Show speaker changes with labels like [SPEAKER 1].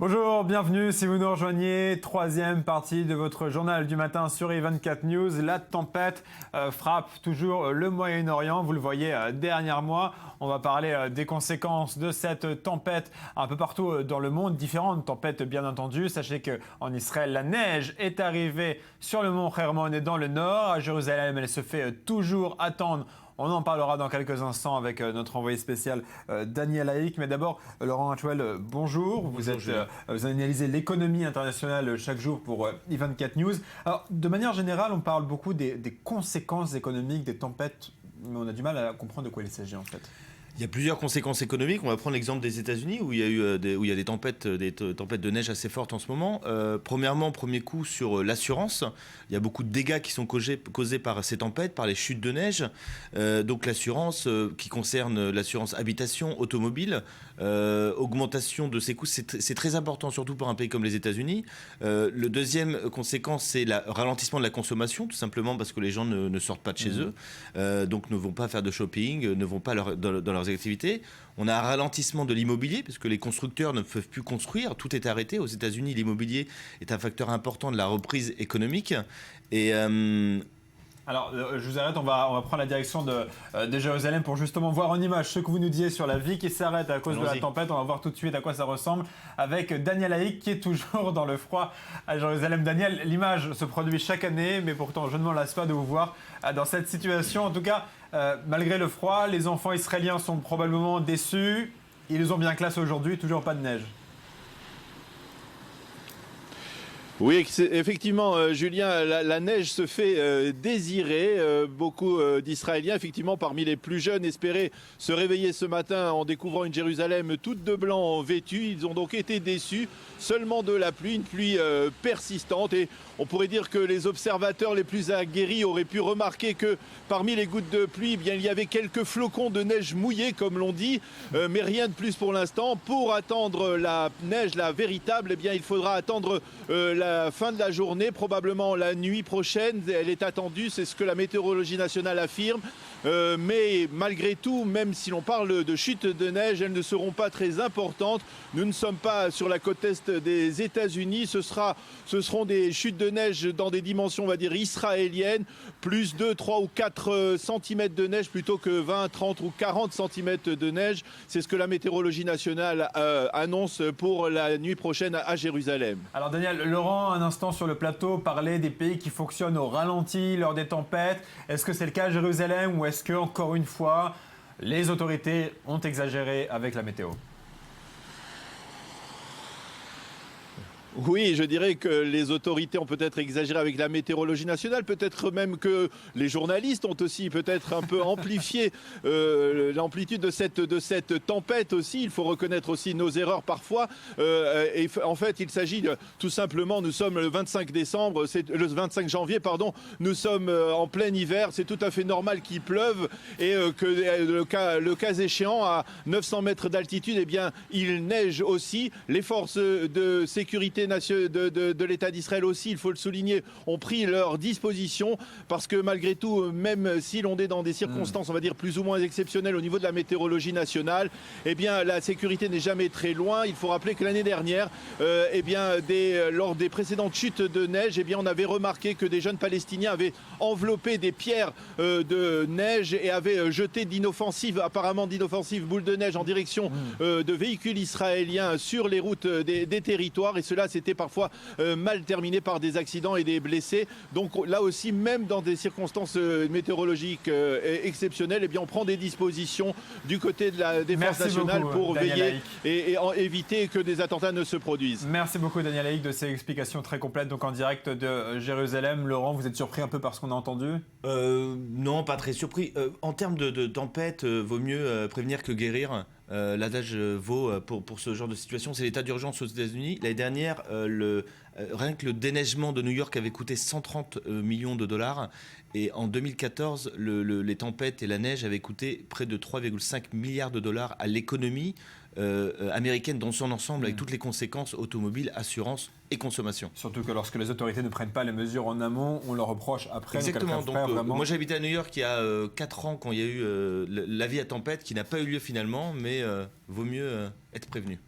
[SPEAKER 1] Bonjour, bienvenue si vous nous rejoignez. Troisième partie de votre journal du matin sur i24 News. La tempête frappe toujours le Moyen-Orient. Vous le voyez derrière moi. On va parler des conséquences de cette tempête un peu partout dans le monde. Différentes tempêtes bien entendu. Sachez qu'en Israël, la neige est arrivée sur le mont Hermon et dans le nord. À Jérusalem, elle se fait toujours attendre. On en parlera dans quelques instants avec notre envoyé spécial Daniel Haïk. Mais d'abord, Laurent Hachouel, bonjour. Vous analysez l'économie internationale chaque jour pour i24 News. Alors, de manière générale, on parle beaucoup des conséquences économiques des tempêtes, mais on a du mal à comprendre de quoi il s'agit en fait.
[SPEAKER 2] Il y a plusieurs conséquences économiques. On va prendre l'exemple des États-Unis où il y a eu des tempêtes de neige assez fortes en ce moment. Premièrement, premier coup sur l'assurance. Il y a beaucoup de dégâts qui sont causés par ces tempêtes, par les chutes de neige. Donc l'assurance qui concerne l'assurance habitation, automobile, augmentation de ces coûts, c'est très important, surtout pour un pays comme les États-Unis. Le deuxième conséquence, c'est le ralentissement de la consommation, tout simplement parce que les gens ne sortent pas de chez eux, donc ne vont pas faire de shopping, ne vont pas dans leurs activités. On a un ralentissement de l'immobilier parce que les constructeurs ne peuvent plus construire, tout est arrêté. Aux États-Unis, l'immobilier est un facteur important de la reprise économique. Et
[SPEAKER 1] alors, je vous arrête, on va prendre la direction de Jérusalem pour justement voir en image ce que vous nous disiez sur la vie qui s'arrête à cause de la tempête. On va voir tout de suite à quoi ça ressemble avec Daniel Haïk qui est toujours dans le froid à Jérusalem. Daniel, l'image se produit chaque année, mais pourtant je ne m'en lasse pas de vous voir dans cette situation. En tout cas, malgré le froid, les enfants israéliens sont probablement déçus. Ils ont bien classe aujourd'hui, toujours pas de neige.
[SPEAKER 3] Oui, effectivement, Julien, la neige se fait désirer. Beaucoup d'Israéliens, effectivement, parmi les plus jeunes, espéraient se réveiller ce matin en découvrant une Jérusalem toute de blanc vêtue. Ils ont donc été déçus seulement de la pluie, une pluie persistante. Et on pourrait dire que les observateurs les plus aguerris auraient pu remarquer que parmi les gouttes de pluie, eh bien, il y avait quelques flocons de neige mouillés, comme l'on dit, mais rien de plus pour l'instant. Pour attendre la neige, la véritable, eh bien, il faudra attendre la fin de la journée, probablement la nuit prochaine. Elle est attendue, c'est ce que la météorologie nationale affirme. Mais malgré tout, même si l'on parle de chutes de neige, elles ne seront pas très importantes. Nous ne sommes pas sur la côte est des États-Unis. Ce seront des chutes de neige dans des dimensions, on va dire, israéliennes. Plus 2, 3 ou 4 cm de neige plutôt que 20, 30 ou 40 cm de neige. C'est ce que la météorologie nationale annonce pour la nuit prochaine à Jérusalem.
[SPEAKER 1] Alors Daniel, Laurent, un instant sur le plateau, parlait des pays qui fonctionnent au ralenti lors des tempêtes. Est-ce que c'est le cas à Jérusalem ou est-ce que, encore une fois, les autorités ont exagéré avec la météo ?
[SPEAKER 3] Oui, je dirais que les autorités ont peut-être exagéré avec la météorologie nationale, peut-être même que les journalistes ont aussi peut-être un peu amplifié l'amplitude de cette tempête aussi. Il faut reconnaître aussi nos erreurs parfois. Et en fait, il s'agit tout simplement, nous sommes le 25 décembre, le 25 janvier, pardon, nous sommes en plein hiver. C'est tout à fait normal qu'il pleuve et que le cas échéant, à 900 mètres d'altitude, eh bien, il neige aussi. Les forces de sécurité de l'État d'Israël aussi, il faut le souligner, ont pris leurs dispositions parce que malgré tout, même si l'on est dans des circonstances, on va dire, plus ou moins exceptionnelles au niveau de la météorologie nationale, eh bien, la sécurité n'est jamais très loin. Il faut rappeler que l'année dernière, eh bien, lors des précédentes chutes de neige, eh bien, on avait remarqué que des jeunes Palestiniens avaient enveloppé des pierres de neige et avaient jeté apparemment d'inoffensives boules de neige en direction de véhicules israéliens sur les routes des territoires, et cela c'était parfois mal terminé par des accidents et des blessés. Donc là aussi, même dans des circonstances météorologiques exceptionnelles, eh bien, on prend des dispositions du côté de la défense nationale pour veiller et éviter que des attentats ne se produisent.
[SPEAKER 1] Merci beaucoup Daniel Haïk de ces explications très complètes, donc en direct de Jérusalem. Laurent, vous êtes surpris un peu par ce qu'on a entendu ?
[SPEAKER 2] Non, pas très surpris. En termes de tempête, vaut mieux prévenir que guérir. L'adage vaut pour ce genre de situation. C'est l'état d'urgence aux États-Unis. L'année dernière, rien que le déneigement de New York avait coûté 130 millions de dollars. Et en 2014, les tempêtes et la neige avaient coûté près de 3,5 milliards de dollars à l'économie américaine dans son ensemble, avec toutes les conséquences automobiles, assurance et consommation.
[SPEAKER 1] Surtout que lorsque les autorités ne prennent pas les mesures en amont, on leur reproche après.
[SPEAKER 2] Exactement. Donc, moi j'habitais à New York il y a 4 ans quand il y a eu l'avis à tempête qui n'a pas eu lieu finalement, mais vaut mieux être prévenu.